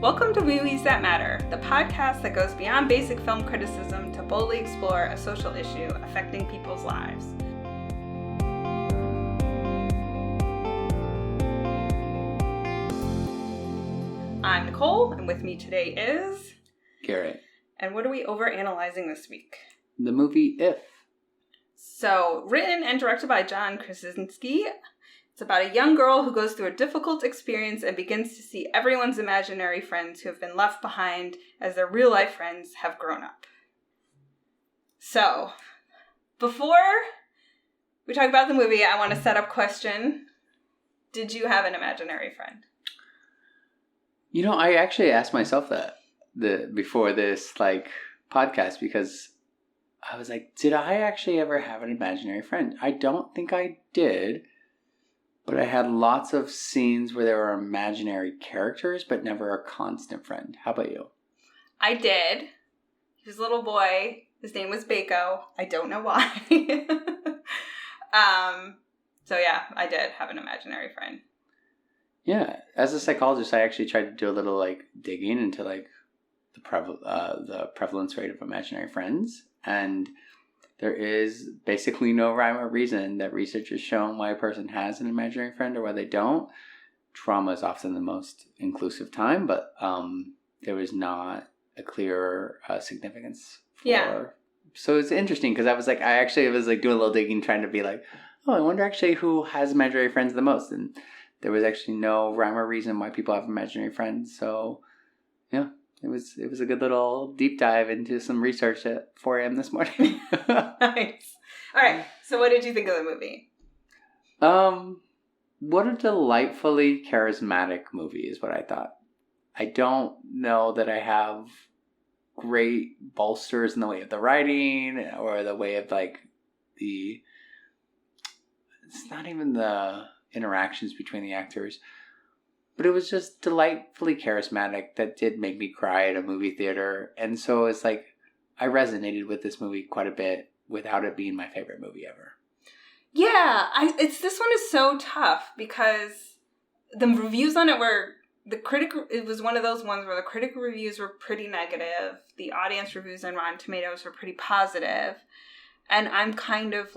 Welcome to Movies That Matter, the podcast that goes beyond basic film criticism to boldly explore a social issue affecting people's lives. I'm Nicole, and with me today is... Garret. And what are we overanalyzing this week? The movie If. So, written and directed by John Krasinski, it's about a young girl who goes through a difficult experience and begins to see everyone's imaginary friends who have been left behind as their real-life friends have grown up. So, before we talk about the movie, I want to set up question. Did you have an imaginary friend? You know, I actually asked myself that before this podcast because I was like, did I actually ever have an imaginary friend? I don't think I did. But I had lots of scenes where there were imaginary characters, but never a constant friend. How about you? I did. He was a little boy. His name was Bako. I don't know why. So yeah, I did have an imaginary friend. Yeah. As a psychologist, I actually tried to do a little digging into the prevalence rate of imaginary friends. And there is basically no rhyme or reason that research has shown why a person has an imaginary friend or why they don't. Trauma is often the most inclusive time, but there was not a clear significance for... Yeah. So it's interesting because I was doing a little digging trying to be I wonder actually who has imaginary friends the most. And there was actually no rhyme or reason why people have imaginary friends. So, yeah. It was a good little deep dive into some research at 4 a.m. this morning. Nice. All right. So what did you think of the movie? What a delightfully charismatic movie is what I thought. I don't know that I have great bolsters in the way of the writing or the way of it's not even the interactions between the actors. But it was just delightfully charismatic that did make me cry at a movie theater. And so it's I resonated with this movie quite a bit without it being my favorite movie ever. Yeah, this one is so tough because the reviews on it it was one of those ones where the critic reviews were pretty negative. The audience reviews on Rotten Tomatoes were pretty positive. And I'm kind of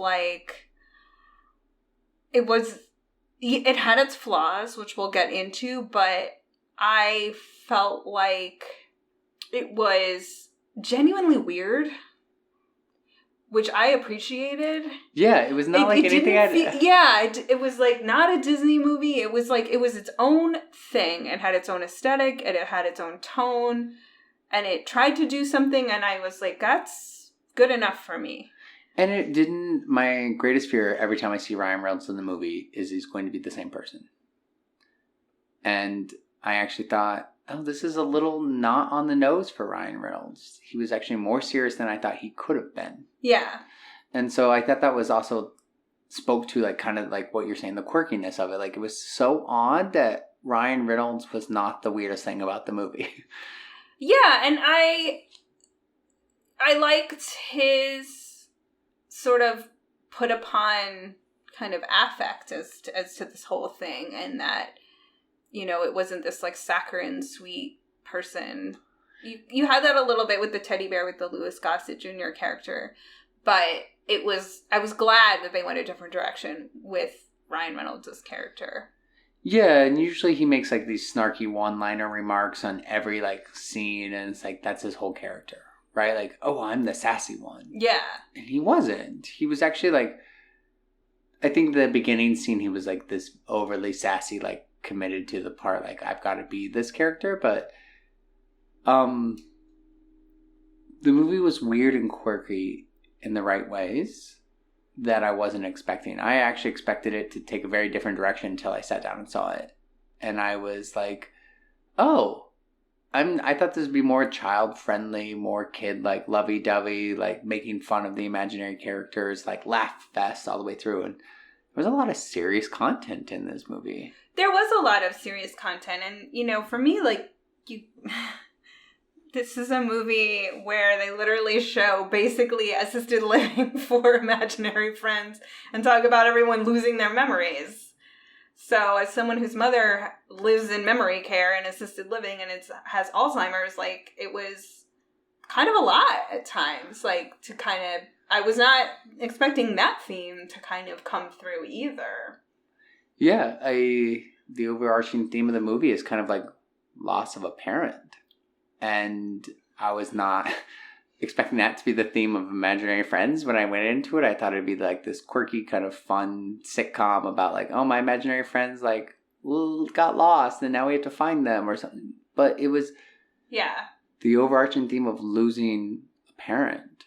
it had its flaws, which we'll get into, but I felt like it was genuinely weird, which I appreciated. Yeah, it was not anything it was not a Disney movie. It was it was its own thing. It had its own aesthetic, and it had its own tone, and it tried to do something, and I was that's good enough for me. And it didn't... My greatest fear every time I see Ryan Reynolds in the movie is he's going to be the same person. And I actually thought, this is a little not on the nose for Ryan Reynolds. He was actually more serious than I thought he could have been. Yeah. And so I thought that was also... spoke to what you're saying, the quirkiness of it. It was so odd that Ryan Reynolds was not the weirdest thing about the movie. Yeah, and I liked his... sort of put upon kind of affect as to this whole thing, and that, it wasn't this saccharine sweet person. You had that a little bit with the teddy bear with the Louis Gossett Jr. character, but I was glad that they went a different direction with Ryan Reynolds' character. Yeah, and usually he makes these snarky one-liner remarks on every scene, and it's that's his whole character. Right? I'm the sassy one. Yeah. And he wasn't. He was actually I think the beginning scene, he was this overly sassy, committed to the part, I've got to be this character. But the movie was weird and quirky in the right ways that I wasn't expecting. I actually expected it to take a very different direction until I sat down and saw it. And I was I thought this would be more child-friendly, more kid, lovey-dovey, making fun of the imaginary characters, laugh fest all the way through. And there was a lot of serious content in this movie. There was a lot of serious content. And, for me, this is a movie where they literally show basically assisted living for imaginary friends and talk about everyone losing their memories. So as someone whose mother lives in memory care and assisted living and has Alzheimer's, like, it was kind of a lot at times, like, to kind of, I was not expecting that theme to kind of come through either. Yeah, the overarching theme of the movie is kind of like loss of a parent. And I was not expecting that to be the theme of Imaginary Friends. When I went into it, I thought it'd be like this quirky kind of fun sitcom about like, oh, my imaginary friends like got lost and now we have to find them or something. But it was the overarching theme of losing a parent,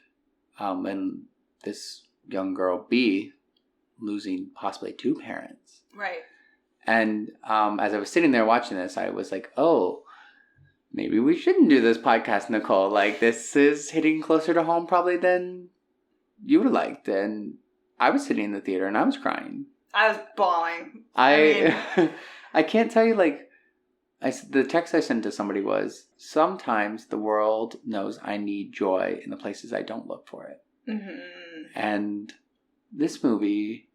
and this young girl B losing possibly two parents. Right. And as I was sitting there watching this, I was like, oh, maybe we shouldn't do this podcast, Nicole. Like, this is hitting closer to home probably than you would have liked. And I was sitting in the theater and I was crying. I was bawling. I can't tell you, like, the text I sent to somebody was, sometimes the world knows I need joy in the places I don't look for it. Mm-hmm. And this movie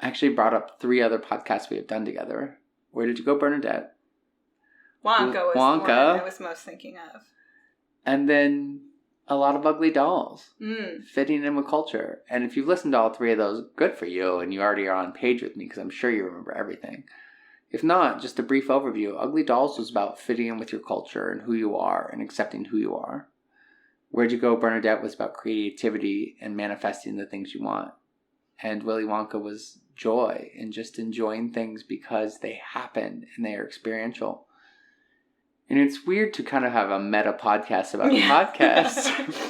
actually brought up 3 other podcasts we have done together. Where Did You Go, Bernadette? Wonka was the one I was most thinking of. And then a lot of Ugly Dolls. Fitting in with culture. And if you've listened to all 3 of those, good for you. And you already are on page with me because I'm sure you remember everything. If not, just a brief overview. Ugly Dolls was about fitting in with your culture and who you are and accepting who you are. Where'd You Go, Bernadette was about creativity and manifesting the things you want. And Willy Wonka was joy and just enjoying things because they happen and they are experiential. And it's weird to kind of have a meta podcast about podcasts.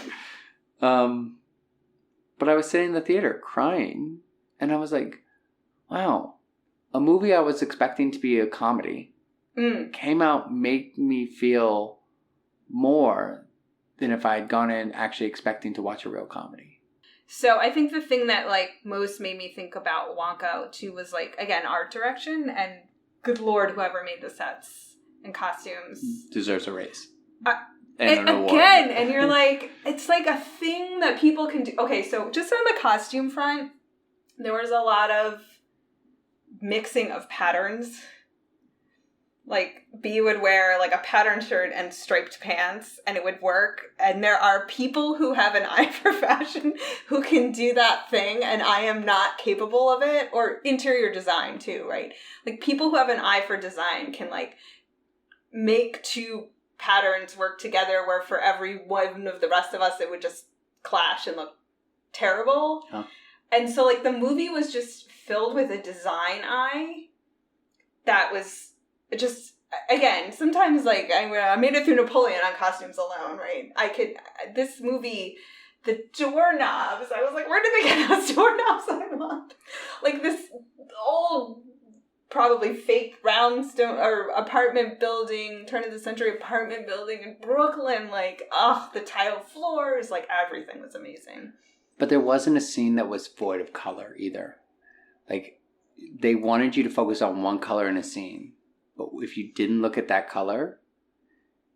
But I was sitting in the theater crying. And I was like, wow, a movie I was expecting to be a comedy came out, made me feel more than if I had gone in actually expecting to watch a real comedy. So I think the thing that, like, most made me think about Wonka, too, was, like, again, art direction. And good Lord, whoever made the sets and costumes deserves a raise. And an award. Again, and you're like, it's like a thing that people can do. Okay, so just on the costume front, there was a lot of mixing of patterns. Like, B would wear, like, a patterned shirt and striped pants, and it would work. And there are people who have an eye for fashion who can do that thing, and I am not capable of it. Or interior design, too, right? Like, people who have an eye for design can, like, make 2 patterns work together where for every one of the rest of us, it would just clash and look terrible. Huh. And so, like, the movie was just filled with a design eye that was just, again, sometimes, like, I made it through Napoleon on costumes alone, right? This movie, the doorknobs, I was like, where did they get those doorknobs I want? Like, this old, probably fake brownstone or apartment building, turn of the century apartment building in Brooklyn, like, the tile floors, like, everything was amazing. But there wasn't a scene that was void of color either. Like, they wanted you to focus on one color in a scene. But if you didn't look at that color,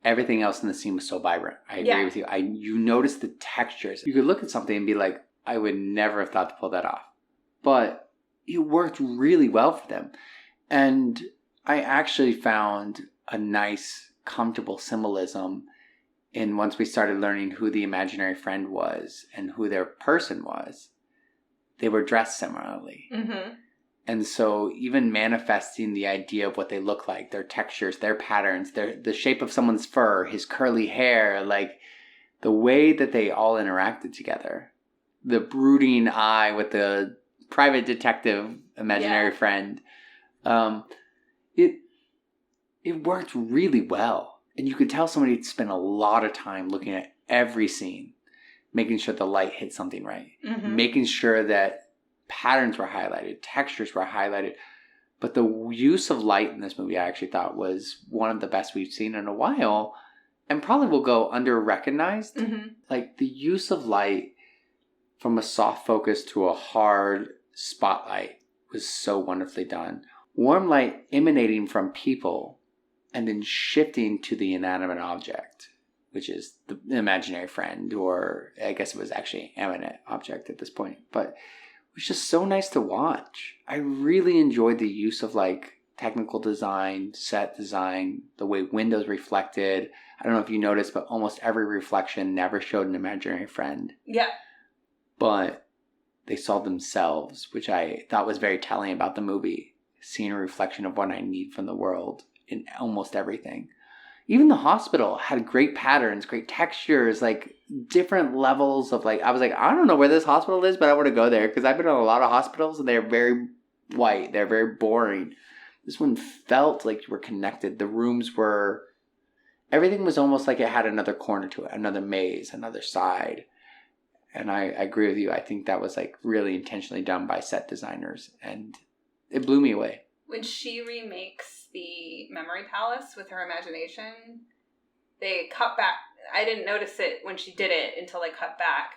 everything else in the scene was so vibrant. I agree with you. You noticed the textures. You could look at something and be like, I would never have thought to pull that off. But it worked really well for them. And I actually found a nice, comfortable symbolism in once we started learning who the imaginary friend was and who their person was. They were dressed similarly. Mm-hmm. And so even manifesting the idea of what they look like, their textures, their patterns, the shape of someone's fur, his curly hair, like the way that they all interacted together. The brooding eye with the private detective imaginary friend. It worked really well. And you could tell somebody spent a lot of time looking at every scene, making sure the light hit something right, making sure that patterns were highlighted, textures were highlighted. But the use of light in this movie I actually thought was one of the best we've seen in a while and probably will go under-recognized. Mm-hmm. Like the use of light from a soft focus to a hard spotlight was so wonderfully done. Warm light emanating from people and then shifting to the inanimate object, which is the imaginary friend, or I guess it was actually an immanent object at this point. But was just so nice to watch. I really enjoyed the use of like technical design, set design, the way windows reflected. I don't know if you noticed, but almost every reflection never showed an imaginary friend. Yeah. But they saw themselves, which I thought was very telling about the movie. Seeing a reflection of what I need from the world in almost everything. Even the hospital had great patterns, great textures, like different levels of like, I was like, I don't know where this hospital is, but I want to go there because I've been in a lot of hospitals and they're very white. They're very boring. This one felt like you were connected. The rooms were, everything was almost like it had another corner to it, another maze, another side. And I agree with you. I think that was like really intentionally done by set designers and it blew me away. When she remakes the Memory Palace with her imagination, they cut back. I didn't notice it when she did it until they cut back.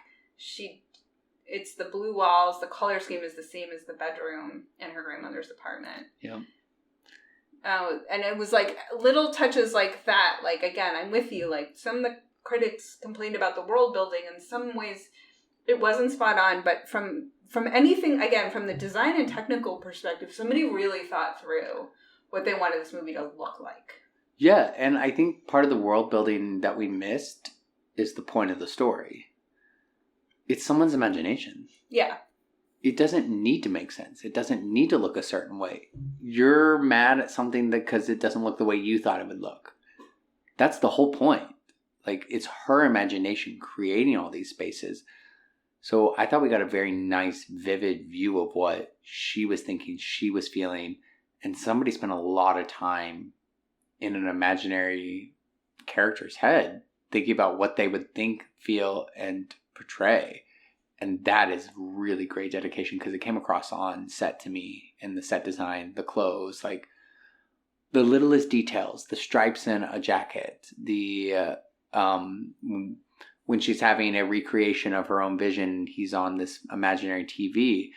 It's the blue walls. The color scheme is the same as the bedroom in her grandmother's apartment. Yeah. And it was like little touches like that. Like, again, I'm with you. Like, some of the critics complained about the world building. In some ways, it wasn't spot on. But from anything, again, from the design and technical perspective, somebody really thought through what they wanted this movie to look like. Yeah, and I think part of the world building that we missed is the point of the story. It's someone's imagination. Yeah. It doesn't need to make sense. It doesn't need to look a certain way. You're mad at something because it doesn't look the way you thought it would look. That's the whole point. Like, it's her imagination creating all these spaces. So I thought we got a very nice, vivid view of what she was thinking, she was feeling. And somebody spent a lot of time in an imaginary character's head thinking about what they would think, feel, and portray. And that is really great dedication because it came across on set to me in the set design, the clothes, like the littlest details, the stripes in a jacket, the when she's having a recreation of her own vision, he's on this imaginary TV.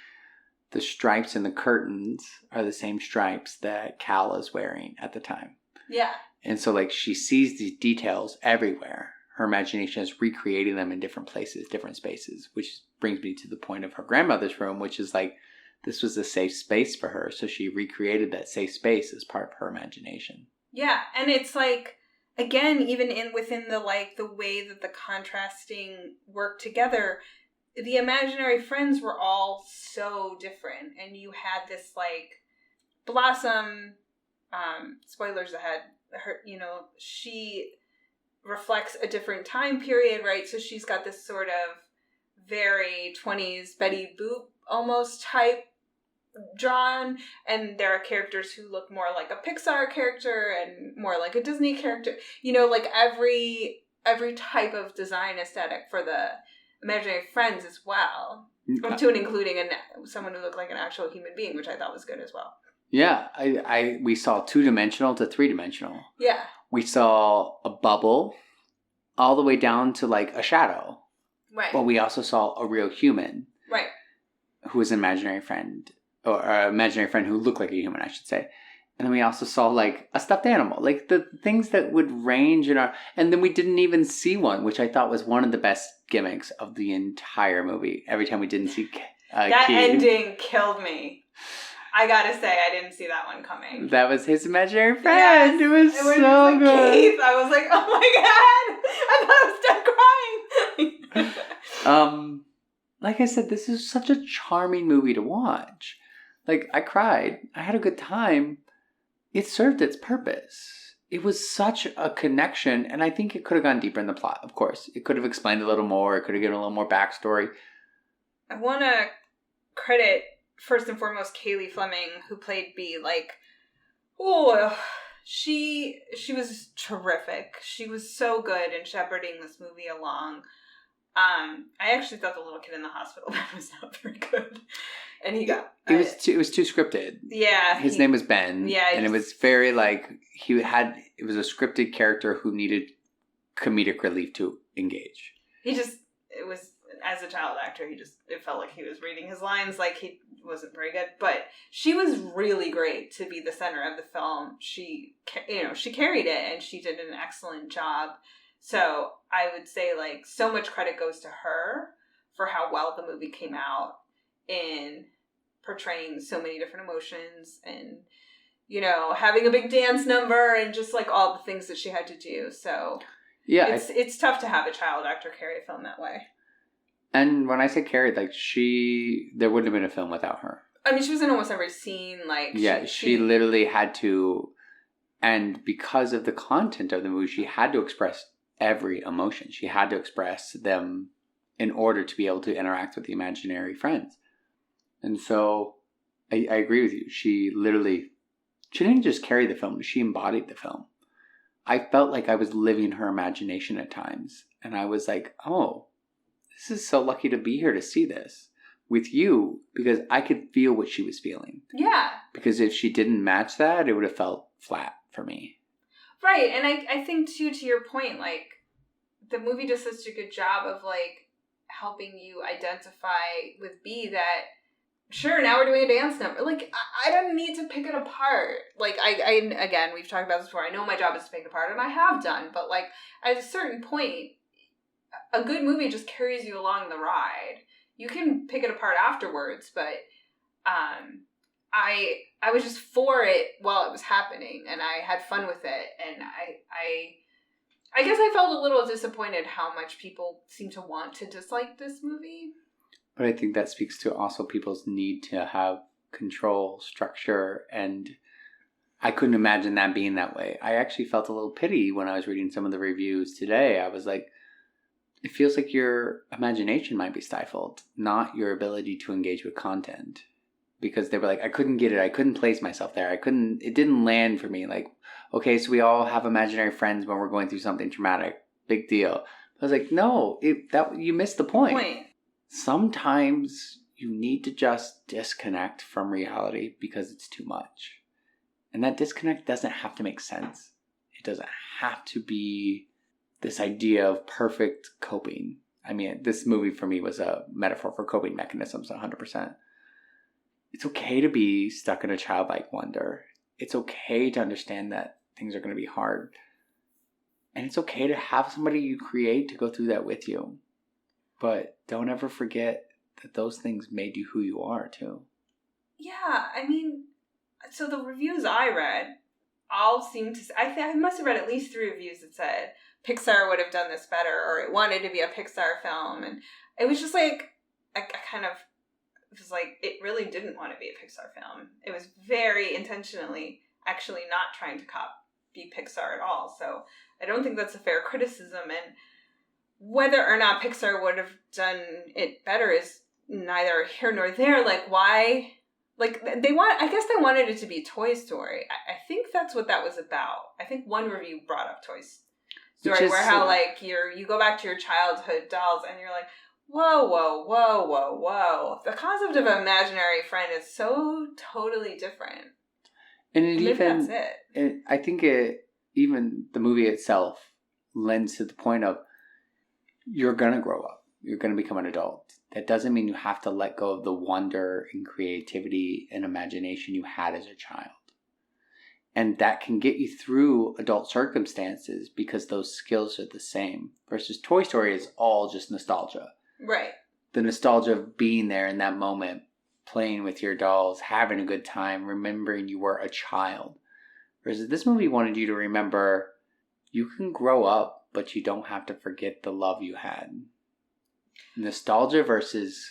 The stripes in the curtains are the same stripes that Cal is wearing at the time. Yeah. And so like she sees these details everywhere. Her imagination is recreating them in different places, different spaces, which brings me to the point of her grandmother's room, which is like, this was a safe space for her. So she recreated that safe space as part of her imagination. Yeah. And it's like, again, even within the way that the contrasting worked together, the imaginary friends were all so different. And you had this like Blossom, spoilers ahead, she reflects a different time period, right? So she's got this sort of very 20s Betty Boop almost type drawn, and there are characters who look more like a Pixar character and more like a Disney character. Like every type of design aesthetic for the imaginary friends as well, up to and including someone who looked like an actual human being, which I thought was good as well. Yeah, we saw 2-dimensional to 3-dimensional. Yeah. We saw a bubble all the way down to like a shadow. Right. But we also saw a real human. Right. Who was an imaginary friend. Or an imaginary friend who looked like a human, I should say. And then we also saw like a stuffed animal. Like the things that would range in our... And then we didn't even see one, which I thought was one of the best gimmicks of the entire movie. Every time we didn't see that Keith. Ending killed me. I gotta say, I didn't see that one coming. That was his imaginary friend. Yes, it was so good. Keith, I was like, oh my god! I thought I was done crying. Like I said, this is such a charming movie to watch. Like, I cried. I had a good time. It served its purpose. It was such a connection, and I think it could have gone deeper in the plot, of course. It could have explained a little more. It could have given a little more backstory. I want to credit, first and foremost, Kaylee Fleming, who played Bee. Like, she was terrific. She was so good in shepherding this movie along. I actually thought the little kid in the hospital bed was not very good. And he got... It was too scripted. Yeah. His name was Ben. Yeah. And it was very like, it was a scripted character who needed comedic relief to engage. As a child actor, it felt like he was reading his lines like he wasn't very good. But she was really great to be the center of the film. She carried it and she did an excellent job. So I would say like so much credit goes to her for how well the movie came out. in portraying so many different emotions and, you know, having a big dance number and just like all the things that she had to do. So yeah, it's tough to have a child actor carry a film that way. And when I say carry, like there wouldn't have been a film without her. I mean, she was in almost every scene. Like she literally had to, and because of the content of the movie, she had to express every emotion. She had to express them in order to be able to interact with the imaginary friends. And so I agree with you. She didn't just carry the film, she embodied the film. I felt like I was living her imagination at times. And I was like, oh, this is so lucky to be here to see this with you, because I could feel what she was feeling. Yeah. Because if she didn't match that, it would have felt flat for me. Right. And I think, too, to your point, like, the movie does such a good job of, like, helping you identify with B that, sure, now we're doing a dance number. Like, I don't need to pick it apart. Like, I again, we've talked about this before. I know my job is to pick it apart, and I have done. But, like, at a certain point, a good movie just carries you along the ride. You can pick it apart afterwards, but I was just for it while it was happening, and I had fun with it, and I guess I felt a little disappointed how much people seem to want to dislike this movie. But I think that speaks to also people's need to have control, structure, and I couldn't imagine that being that way. I actually felt a little pity when I was reading some of the reviews today. I was like, it feels like your imagination might be stifled, not your ability to engage with content. Because they were like, I couldn't get it. I couldn't place myself there. It didn't land for me. Like, okay, so we all have imaginary friends when we're going through something traumatic. Big deal. I was like, no, you missed the point. Sometimes you need to just disconnect from reality because it's too much. And that disconnect doesn't have to make sense. It doesn't have to be this idea of perfect coping. I mean, this movie for me was a metaphor for coping mechanisms, 100%. It's okay to be stuck in a childlike wonder. It's okay to understand that things are going to be hard. And it's okay to have somebody you create to go through that with you. But don't ever forget that those things made you who you are, too. Yeah, I mean, so the reviews I read all seemed to say, I must have read at least 3 reviews that said Pixar would have done this better, or it wanted to be a Pixar film. And it was just like, I kind of, it was like, it really didn't want to be a Pixar film. It was very intentionally actually not trying to copy Pixar at all. So I don't think that's a fair criticism. And whether or not Pixar would have done it better is neither here nor there. Like, why? Like, I guess they wanted it to be Toy Story. I think that's what that was about. I think one review brought up Toy Story, where how, like, you go back to your childhood dolls and you're like, whoa, whoa, whoa, whoa, whoa. The concept of an imaginary friend is so totally different. And maybe that's it. I think even the movie itself lends to the point of, you're going to grow up. You're going to become an adult. That doesn't mean you have to let go of the wonder and creativity and imagination you had as a child. And that can get you through adult circumstances because those skills are the same. Versus Toy Story is all just nostalgia. Right. The nostalgia of being there in that moment, playing with your dolls, having a good time, remembering you were a child. Versus this movie wanted you to remember you can grow up, but you don't have to forget the love you had. Nostalgia versus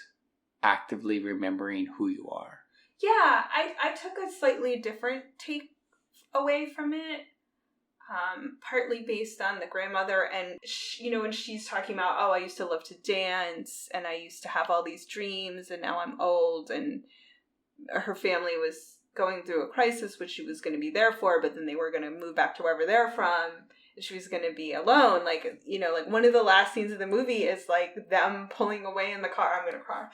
actively remembering who you are. Yeah, I took a slightly different take away from it. Partly based on the grandmother, and when she's talking about, oh, I used to love to dance and I used to have all these dreams and now I'm old, and her family was going through a crisis which she was going to be there for, but then they were going to move back to wherever they're from and she was going to be alone. Like, like one of the last scenes of the movie is like them pulling away in the car. I'm going to cry.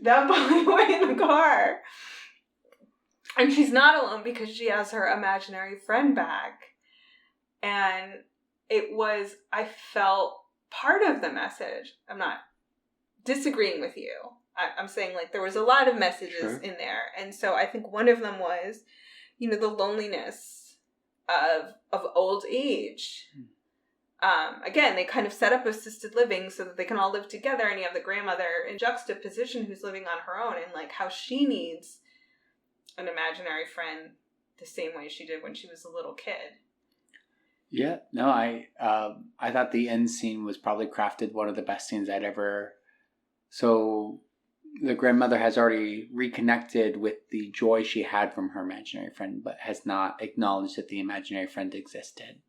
Them pulling away in the car. And she's not alone because she has her imaginary friend back. And I felt part of the message. I'm not disagreeing with you. I'm saying, like, there was a lot of messages in there. And so I think one of them was, the loneliness of old age. again, they kind of set up assisted living so that they can all live together, and you have the grandmother in juxtaposition who's living on her own, and like how she needs an imaginary friend the same way she did when she was a little kid. Yeah, no, I thought the end scene was probably crafted one of the best scenes I'd ever. So the grandmother has already reconnected with the joy she had from her imaginary friend, but has not acknowledged that the imaginary friend existed.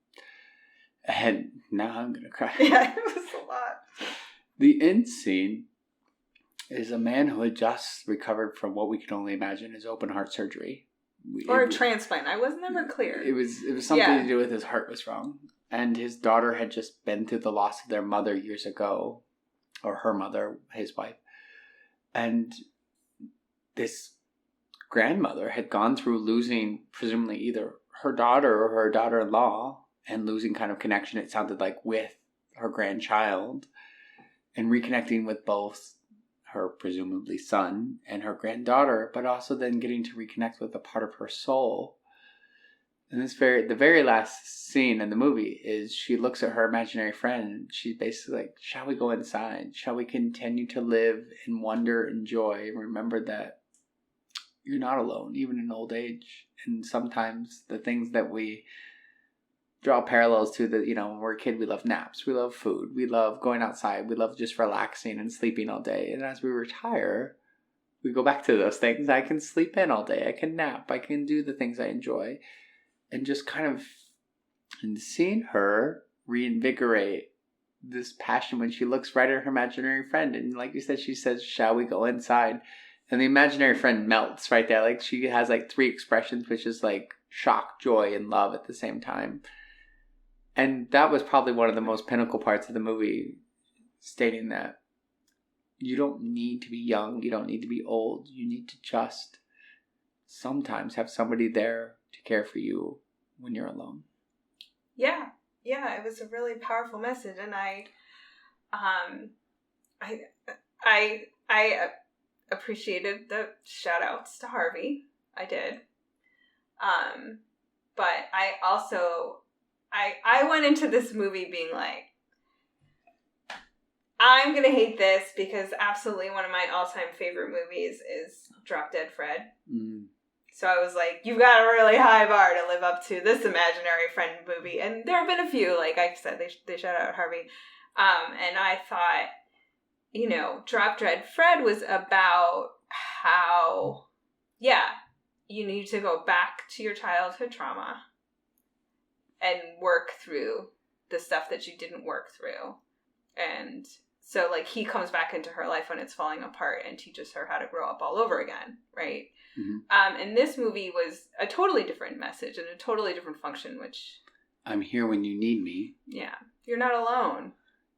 And now I'm going to cry. Yeah, it was a lot. The end scene is a man who had just recovered from what we can only imagine is open heart surgery. Or a transplant. I was never clear. It was something to do with his heart was wrong. And his daughter had just been through the loss of their mother years ago. Or her mother, his wife. And this grandmother had gone through losing, presumably, either her daughter or her daughter-in-law, and losing kind of connection, it sounded like, with her grandchild, and reconnecting with both her presumably son and her granddaughter, but also then getting to reconnect with a part of her soul. And the very last scene in the movie is she looks at her imaginary friend and she's basically like, shall we go inside? Shall we continue to live in wonder and joy? And remember that you're not alone, even in old age. And sometimes the things that we draw parallels to, that, when we're a kid, we love naps, we love food, we love going outside, we love just relaxing and sleeping all day. And as we retire, we go back to those things. I can sleep in all day, I can nap, I can do the things I enjoy. And just kind of, and seeing her reinvigorate this passion when she looks right at her imaginary friend. And like you said, she says, shall we go inside? And the imaginary friend melts right there. Like she has like 3 expressions, which is like shock, joy, and love at the same time. And that was probably one of the most pinnacle parts of the movie, stating that you don't need to be young, you don't need to be old, you need to just sometimes have somebody there to care for you when you're alone. Yeah, it was a really powerful message, and I appreciated the shout outs to Harvey. I did. But I also I went into this movie being like, I'm gonna hate this because absolutely one of my all-time favorite movies is Drop Dead Fred. Mm. So I was like, you've got a really high bar to live up to this imaginary friend movie. And there have been a few, like I said, they shout out Harvey. And I thought, Drop Dead Fred was about how, you need to go back to your childhood trauma and work through the stuff that you didn't work through. And so, like, he comes back into her life when it's falling apart and teaches her how to grow up all over again, right? Mm-hmm. And this movie was a totally different message and a totally different function, which... I'm here when you need me. Yeah. You're not alone.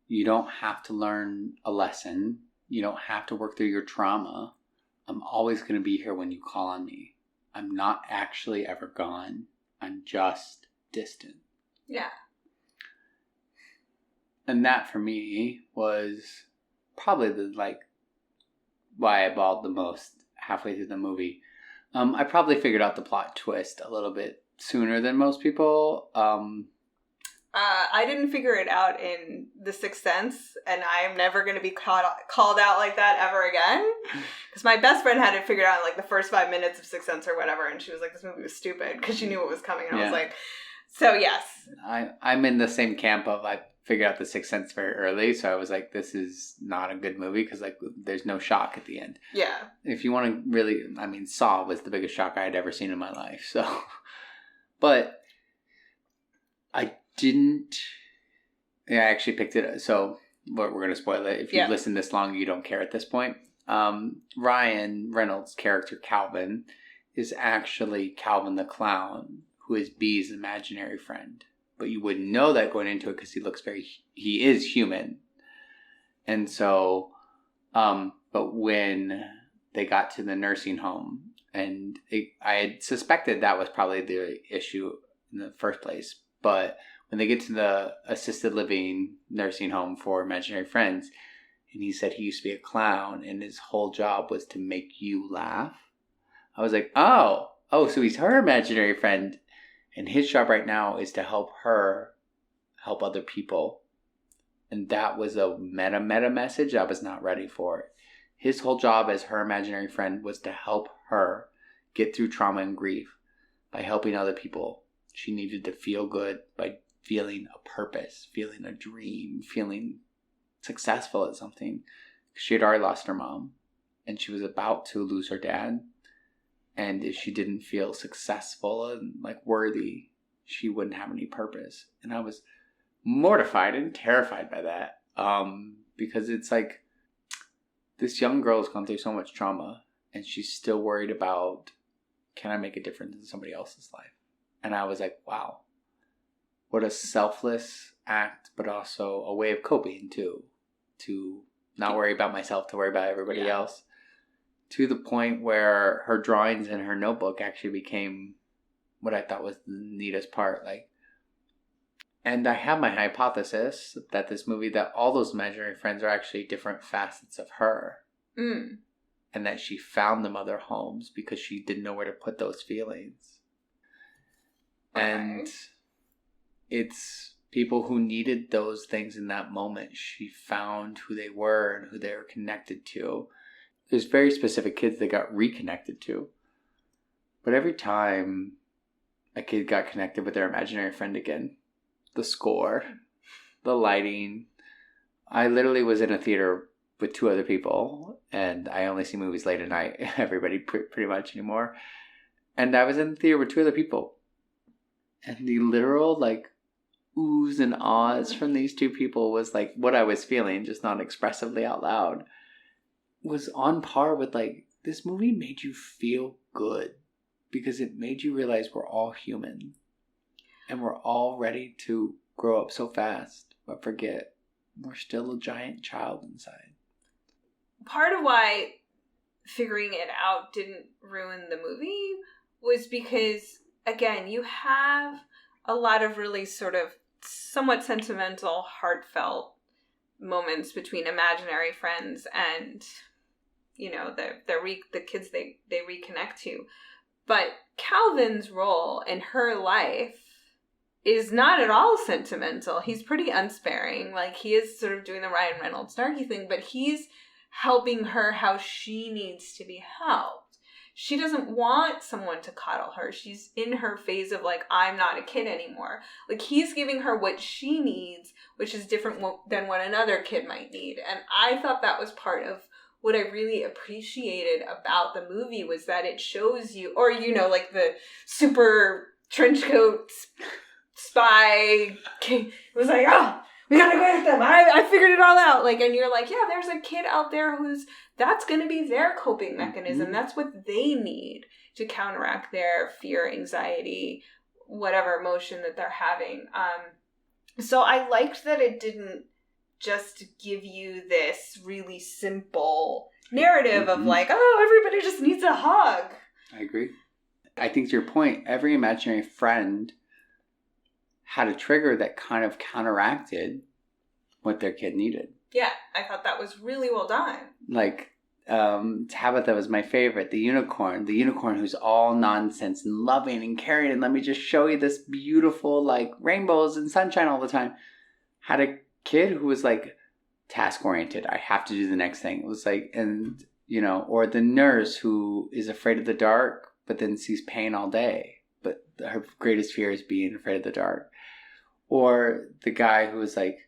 You don't have to learn a lesson. You don't have to work through your trauma. I'm always going to be here when you call on me. I'm not actually ever gone. I'm just distant. Yeah. And that for me was probably why I bawled the most halfway through the movie. I probably figured out the plot twist a little bit sooner than most people. I didn't figure it out in The Sixth Sense, and I am never going to be called out like that ever again. Because my best friend had it figured out in like the first 5 minutes of Sixth Sense or whatever, and she was like, this movie was stupid, because she knew what was coming. And I was like, so yes. I'm in the same camp of I figured out The Sixth Sense very early, so I was like, this is not a good movie, because like there's no shock at the end. Yeah. If you want to really, Saw was the biggest shock I had ever seen in my life, so. But I actually picked it, so we're going to spoil it. If you've listened this long, you don't care at this point. Ryan Reynolds' character, Calvin, is actually Calvin the Clown, who is Bee's imaginary friend. But you wouldn't know that going into it because he is human. And so, but when they got to the nursing home, and I had suspected that was probably the issue in the first place. But when they get to the assisted living nursing home for imaginary friends, and he said he used to be a clown and his whole job was to make you laugh. I was like, oh, so he's her imaginary friend. And his job right now is to help her help other people. And that was a meta message I was not ready for. His whole job as her imaginary friend was to help her get through trauma and grief by helping other people. She needed to feel good by feeling a purpose, feeling a dream, feeling successful at something. She had already lost her mom, and she was about to lose her dad. And if she didn't feel successful and like worthy, she wouldn't have any purpose. And I was mortified and terrified by that. Because it's like this young girl has gone through so much trauma, and she's still worried about, can I make a difference in somebody else's life? And I was like, wow, what a selfless act, but also a way of coping too. To not worry about myself, to worry about everybody else. To the point where her drawings in her notebook actually became what I thought was the neatest part. Like, and I have my hypothesis that this movie, that all those imaginary friends are actually different facets of her. Mm. And that she found them other homes because she didn't know where to put those feelings. Okay. And it's people who needed those things in that moment. She found who they were and who they were connected to. There's very specific kids that got reconnected to. But every time a kid got connected with their imaginary friend again, the score, the lighting. I literally was in a theater with 2 other people, and I only see movies late at night, everybody pretty much anymore. And I was in the theater with 2 other people. And the literal, like, oohs and ahs from these 2 people was like what I was feeling, just not expressively out loud. Was on par with like, this movie made you feel good because it made you realize we're all human and we're all ready to grow up so fast, but forget we're still a giant child inside. Part of why figuring it out didn't ruin the movie was because, again, you have a lot of really sort of somewhat sentimental, heartfelt moments between imaginary friends and, you know, the kids they reconnect to. But Calvin's role in her life is not at all sentimental. He's pretty unsparing. Like, he is sort of doing the Ryan Reynolds snarky thing, but he's helping her how she needs to be helped. She doesn't want someone to coddle her. She's in her phase of like, I'm not a kid anymore. Like, he's giving her what she needs, which is different than what another kid might need. And I thought that was part of what I really appreciated about the movie, was that it shows you, or, you know, like the super trench coat spy was like, oh, we gotta go with them. I figured it all out. Like, and you're like, yeah, there's a kid out there that's going to be their coping mechanism. Mm-hmm. That's what they need to counteract their fear, anxiety, whatever emotion that they're having. So I liked that it didn't just give you this really simple narrative of like, oh, everybody just needs a hug. I agree. I think to your point, every imaginary friend had a trigger that kind of counteracted what their kid needed. Yeah, I thought that was really well done. Like, Tabitha was my favorite. The unicorn who's all nonsense and loving and caring, and let me just show you this beautiful, like, rainbows and sunshine all the time, had a kid who was like task oriented. I have to do the next thing. It was like, and you know, or the nurse who is afraid of the dark but then sees pain all day, but her greatest fear is being afraid of the dark. Or the guy who was like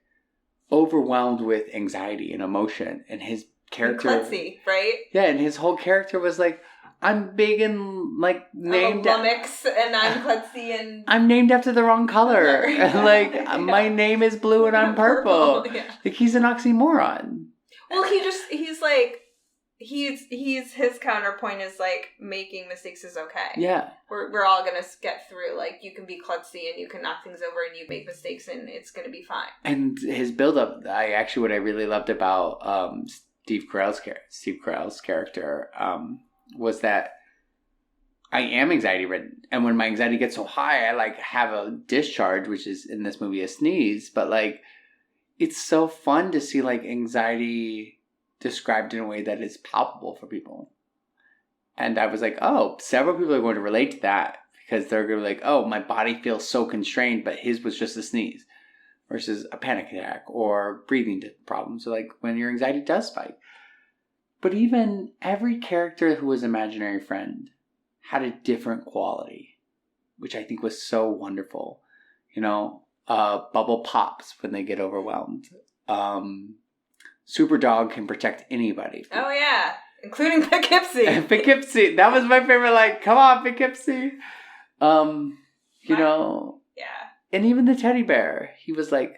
overwhelmed with anxiety and emotion, and his character, klutzy, right? Yeah, and his whole character was like, I'm big and like named Lummox, and I'm klutzy, and I'm named after the wrong color. Like, yeah. My name is blue and I'm purple. Yeah. Like, he's an oxymoron. Well, he's like, he's his counterpoint is like, making mistakes is okay. Yeah, we're all gonna get through. Like, you can be klutzy and you can knock things over and you make mistakes and it's gonna be fine. And his build up, what I really loved about Steve Carell's character was that I am anxiety ridden, and when my anxiety gets so high, I like have a discharge, which is in this movie a sneeze. But like, it's so fun to see like anxiety described in a way that is palpable for people. And I was like, oh, several people are going to relate to that, because they're going to be like, oh, my body feels so constrained, but his was just a sneeze. versus a panic attack or breathing problems, or like when your anxiety does spike. But even every character who was an imaginary friend had a different quality, which I think was so wonderful. You know, Bubble pops when they get overwhelmed. Superdog can protect anybody. Oh, yeah. Including Poughkeepsie. Poughkeepsie. That was my favorite. Like, come on, Poughkeepsie. You know. Yeah. And even the teddy bear. He was like,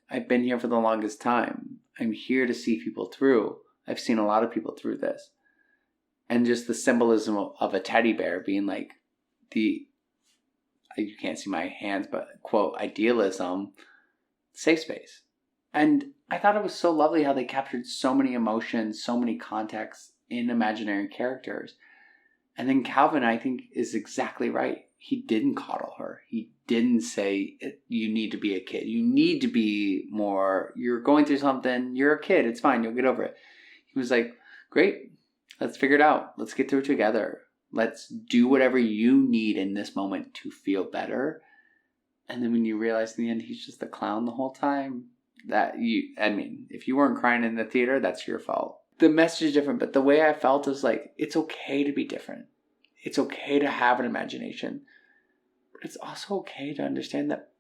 I've been here for the longest time. I'm here to see people through. I've seen a lot of people through this. And just the symbolism of a teddy bear being like you can't see my hands, but quote, idealism, safe space. And I thought it was so lovely how they captured so many emotions, so many contexts in imaginary characters. And then Calvin, I think, is exactly right. He didn't coddle her. He didn't say, you need to be a kid. You need to be more, you're going through something. You're a kid. It's fine. You'll get over it. He was like, great. Let's figure it out. Let's get through it together. Let's do whatever you need in this moment to feel better. And then when you realize in the end, he's just a clown the whole time. If you weren't crying in the theater, that's your fault. The message is different, but the way I felt is like, it's okay to be different. It's okay to have an imagination. But it's also okay to understand that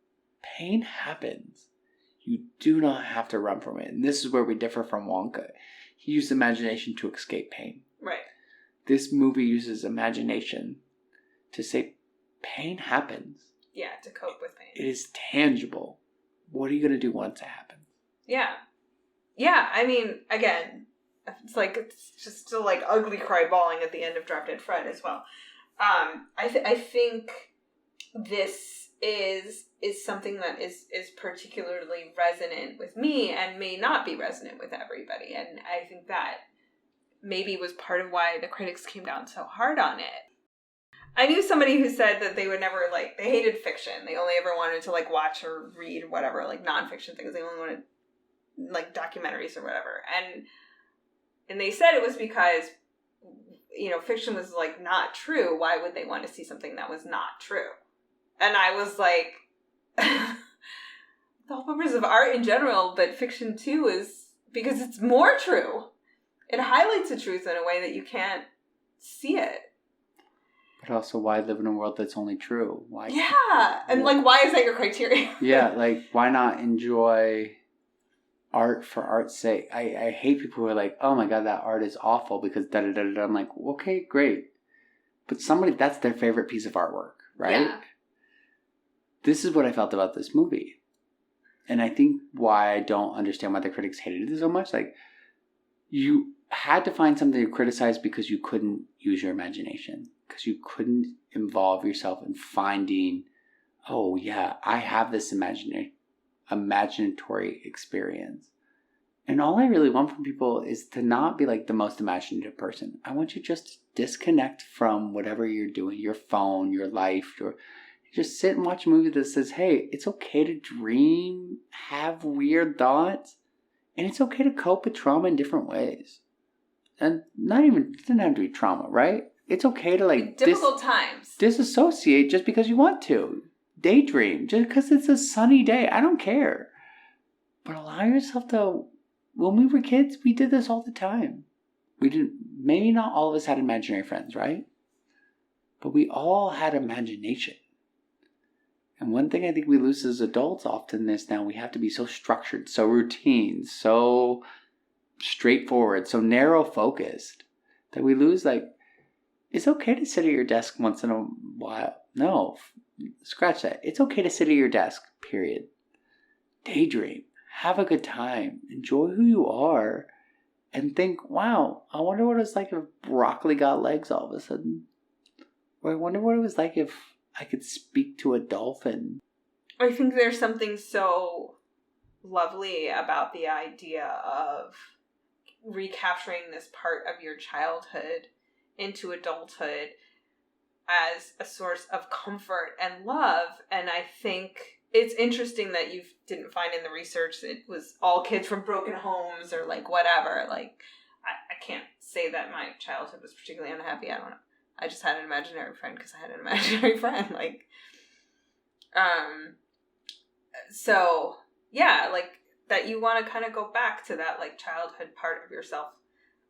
pain happens. You do not have to run from it. And this is where we differ from Wonka. He used imagination to escape pain. Right. This movie uses imagination to say pain happens. Yeah, to cope with pain. It is tangible. What are you going to do once it happens? Yeah. Yeah, I mean, again, it's just still like ugly cry bawling at the end of Drop Dead Fred as well. I think this is something that is particularly resonant with me and may not be resonant with everybody. And I think that maybe was part of why the critics came down so hard on it. I knew somebody who said that they would never, they hated fiction. They only ever wanted to, watch or read whatever, nonfiction things. They only wanted, documentaries or whatever. And they said it was because, fiction was, not true. Why would they want to see something that was not true? And I was like, the whole purpose of art in general, but fiction too, is because it's more true. It highlights the truth in a way that you can't see it. But also, why live in a world that's only true? Why? Yeah, and why is that your criteria? Yeah, why not enjoy art for art's sake? I hate people who are like, oh my god, that art is awful because da da da da. I'm like, okay, great, but that's their favorite piece of artwork, right? Yeah. This is what I felt about this movie, and I think why I don't understand why the critics hated it so much. You had to find something to criticize because you couldn't use your imagination. Because you couldn't involve yourself in finding, oh yeah, I have this imaginatory experience. And all I really want from people is to not be the most imaginative person. I want you just to disconnect from whatever you're doing, your phone, your life, or just sit and watch a movie that says, hey, it's okay to dream, have weird thoughts, and it's okay to cope with trauma in different ways. And it doesn't have to be trauma, right? It's okay to difficult times. Disassociate just because you want to. Daydream just because it's a sunny day. I don't care. But allow yourself to. When we were kids, we did this all the time. We didn't. Maybe not all of us had imaginary friends, right? But we all had imagination. And one thing I think we lose as adults often is now we have to be so structured, so routine, so straightforward, so narrow focused that we lose it's okay to sit at your desk once in a while. No, scratch that. It's okay to sit at your desk, period. Daydream. Have a good time. Enjoy who you are. And think, wow, I wonder what it's like if broccoli got legs all of a sudden. Or I wonder what it was like if I could speak to a dolphin. I think there's something so lovely about the idea of recapturing this part of your childhood into adulthood as a source of comfort and love. And I think it's interesting that you didn't find in the research that it was all kids from broken homes or whatever. I can't say that my childhood was particularly unhappy. I don't know. I just had an imaginary friend because I had an imaginary friend. So yeah, like that you want to kind of go back to that like childhood part of yourself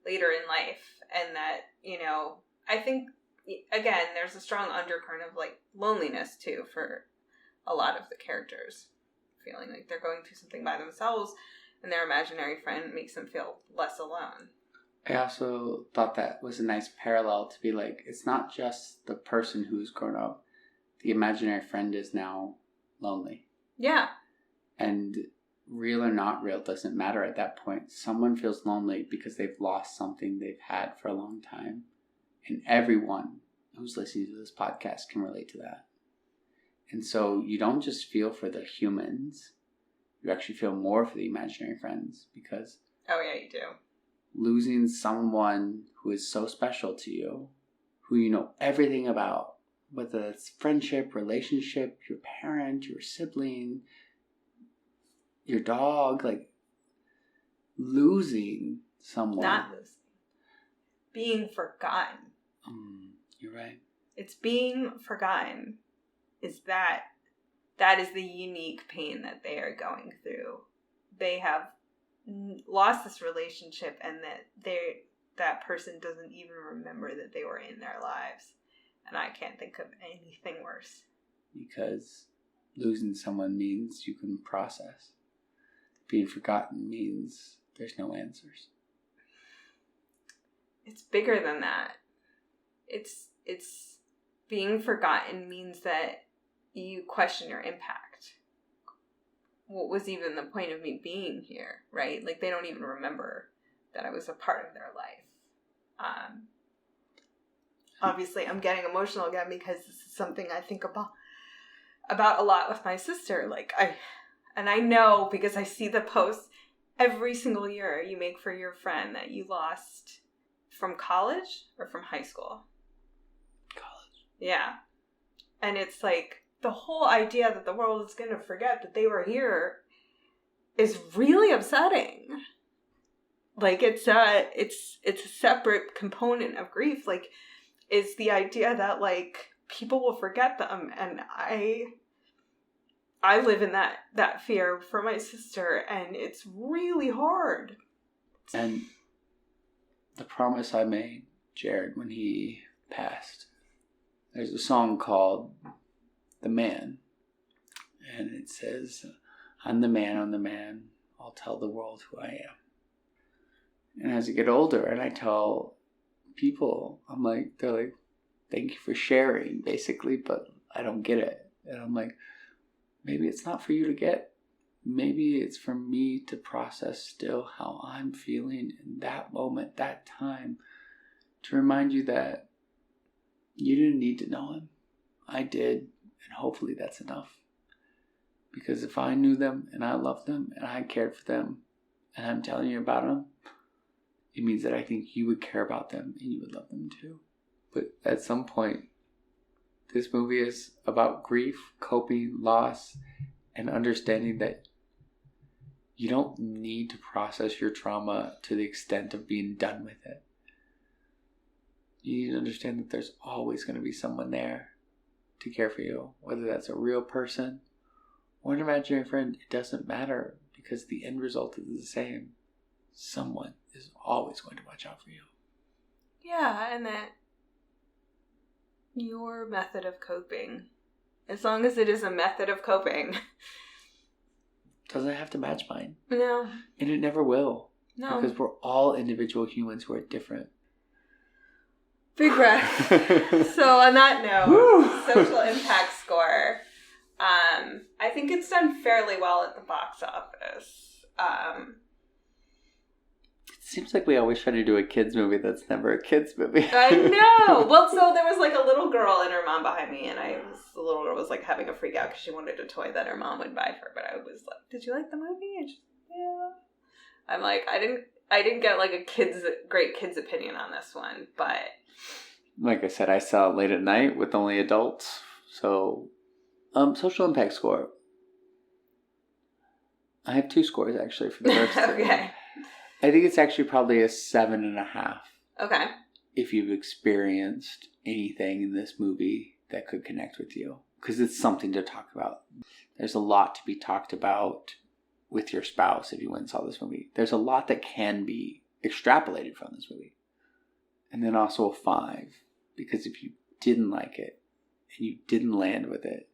later in life. And that, you know, I think, again, there's a strong undercurrent of like loneliness too for a lot of the characters, feeling like they're going through something by themselves and their imaginary friend makes them feel less alone. I also thought that was a nice parallel to be like, it's not just the person who's grown up. The imaginary friend is now lonely. Yeah. And real or not real doesn't matter at that point. Someone feels lonely because they've lost something they've had for a long time. And everyone who's listening to this podcast can relate to that. And so you don't just feel for the humans. You actually feel more for the imaginary friends because... Oh, yeah, you do. Losing someone who is so special to you, who you know everything about, whether it's friendship, relationship, your parent, your sibling, your dog, like losing someone. Not losing. Being forgotten. You're right. It's being forgotten. That is the unique pain that they are going through. They have lost this relationship and that person doesn't even remember that they were in their lives. And I can't think of anything worse. Because losing someone means you can process. Being forgotten means there's no answers. It's bigger than that. It's being forgotten means that you question your impact. What was even the point of me being here, right? Like, they don't even remember that I was a part of their life. Obviously, I'm getting emotional again because this is something I think about a lot with my sister. Like, I know because I see the posts every single year you make for your friend that you lost from college or from high school. College. Yeah. And it's like, the whole idea that the world is going to forget that they were here is really upsetting. Like, it's a separate component of grief. Like, it's the idea that, like, people will forget them. And I live in that fear for my sister, and it's really hard. And the promise I made Jared when he passed, there's a song called The Man, and it says, I'm the man, I'll tell the world who I am. And as I get older and I tell people, they're like, thank you for sharing, basically, but I don't get it. And I'm like, maybe it's not for you to get. Maybe it's for me to process still how I'm feeling in that moment, that time, to remind you that you didn't need to know him. I did, and hopefully that's enough. Because if I knew them, and I loved them, and I cared for them, and I'm telling you about them, it means that I think you would care about them, and you would love them too. But at some point, this movie is about grief, coping, loss, and understanding that you don't need to process your trauma to the extent of being done with it. You need to understand that there's always going to be someone there to care for you, whether that's a real person or an imaginary friend. It doesn't matter because the end result is the same. Someone is always going to watch out for you. Yeah, and that your method of coping, as long as it is a method of coping, doesn't have to match mine. No. And it never will. No. Because we're all individual humans who are different. Big breath. So on that note, social impact score. I think it's done fairly well at the box office. It seems like we always try to do a kids movie that's never a kids movie. I know. Well, so there was like a little girl and her mom behind me, and the little girl was like having a freak out because she wanted a toy that her mom would buy for her. But I was like, "Did you like the movie?" And she's like, "Yeah." I'm like, I didn't get like a great kids opinion on this one, but like I said, I saw it late at night with only adults. So, social impact score. I have 2 scores actually for the first. Okay. I think it's actually probably a 7.5. Okay. If you've experienced anything in this movie that could connect with you. Because it's something to talk about. There's a lot to be talked about with your spouse if you went and saw this movie. There's a lot that can be extrapolated from this movie. And then also a 5, because if you didn't like it and you didn't land with it,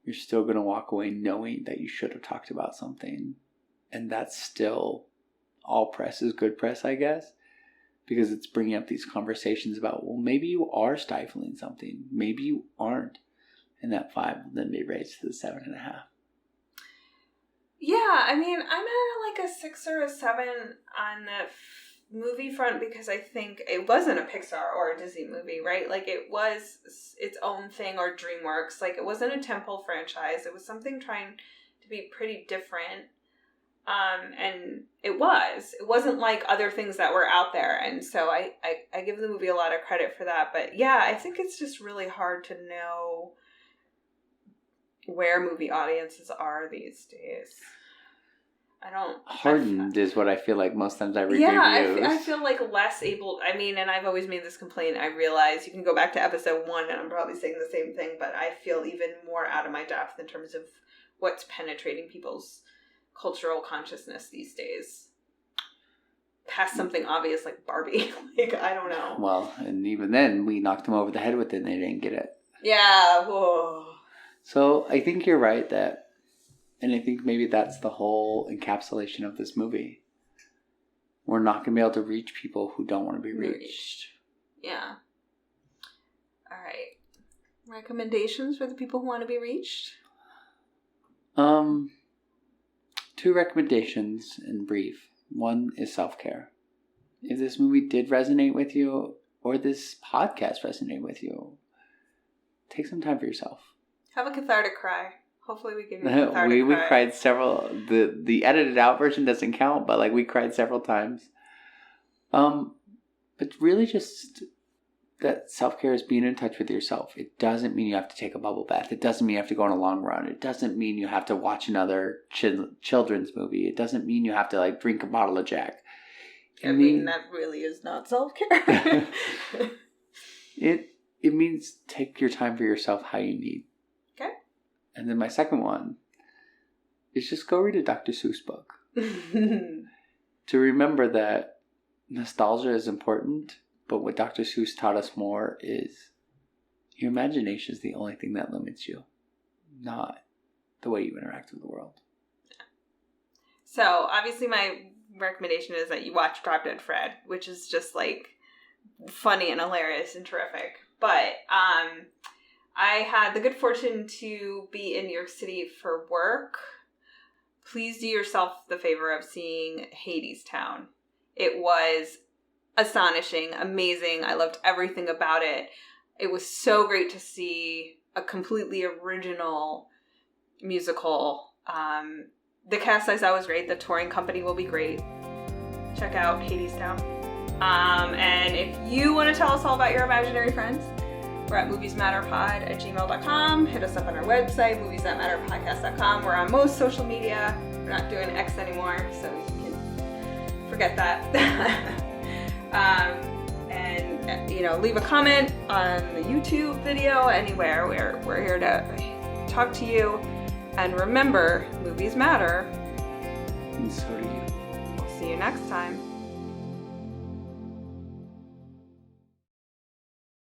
you're still going to walk away knowing that you should have talked about something. And that's still, all press is good press, I guess, because it's bringing up these conversations about, well, maybe you are stifling something. Maybe you aren't. And that 5 will then be raised to the 7.5. Yeah, I mean, I'm at like a 6 or a 7 on the movie front because I think it wasn't a Pixar or a Disney movie, right? Like, it was its own thing, or DreamWorks. Like, it wasn't a Temple franchise. It was something trying to be pretty different. And it wasn't like other things that were out there. And so I give the movie a lot of credit for that. But yeah, I think it's just really hard to know where movie audiences are these days. Hardened is what I feel like most times I read reviews. I feel like less able, I mean, and I've always made this complaint. I realize you can go back to episode 1 and I'm probably saying the same thing, but I feel even more out of my depth in terms of what's penetrating people's cultural consciousness these days. Past something obvious like Barbie. Like, I don't know. Well, and even then, we knocked them over the head with it and they didn't get it. Yeah, whoa. So I think you're right and I think maybe that's the whole encapsulation of this movie. We're not going to be able to reach people who don't want to be reached. Yeah. All right. Recommendations for the people who want to be reached? 2 recommendations in brief. 1 is self-care. If this movie did resonate with you, or this podcast resonate with you, take some time for yourself. Have a cathartic cry. Hopefully we give you a cathartic cry. We cried several. The edited out version doesn't count, but like we cried several times. But really just that self-care is being in touch with yourself. It doesn't mean you have to take a bubble bath. It doesn't mean you have to go on a long run. It doesn't mean you have to watch another children's movie. It doesn't mean you have to like drink a bottle of Jack. I mean, that really is not self-care. It means take your time for yourself how you need. Okay. And then my second one is just go read a Dr. Seuss book. To remember that nostalgia is important, but what Dr. Seuss taught us more is your imagination is the only thing that limits you, not the way you interact with the world. So, obviously my recommendation is that you watch Drop Dead Fred, which is just like funny and hilarious and terrific. But I had the good fortune to be in New York City for work. Please do yourself the favor of seeing Hadestown. It was astonishing, amazing. I loved everything about it. It was so great to see a completely original musical. The cast I saw was great. The touring company will be great. Check out Hadestown. And if you want to tell us all about your imaginary friends, we're at moviesmatterpod@gmail.com. Hit us up on our website, moviesthatmatterpodcast.com. We're on most social media. We're not doing X anymore, so you can forget that. And leave a comment on the YouTube video, anywhere. We're here to talk to you. And remember, movies matter. And so do you. We'll see you next time.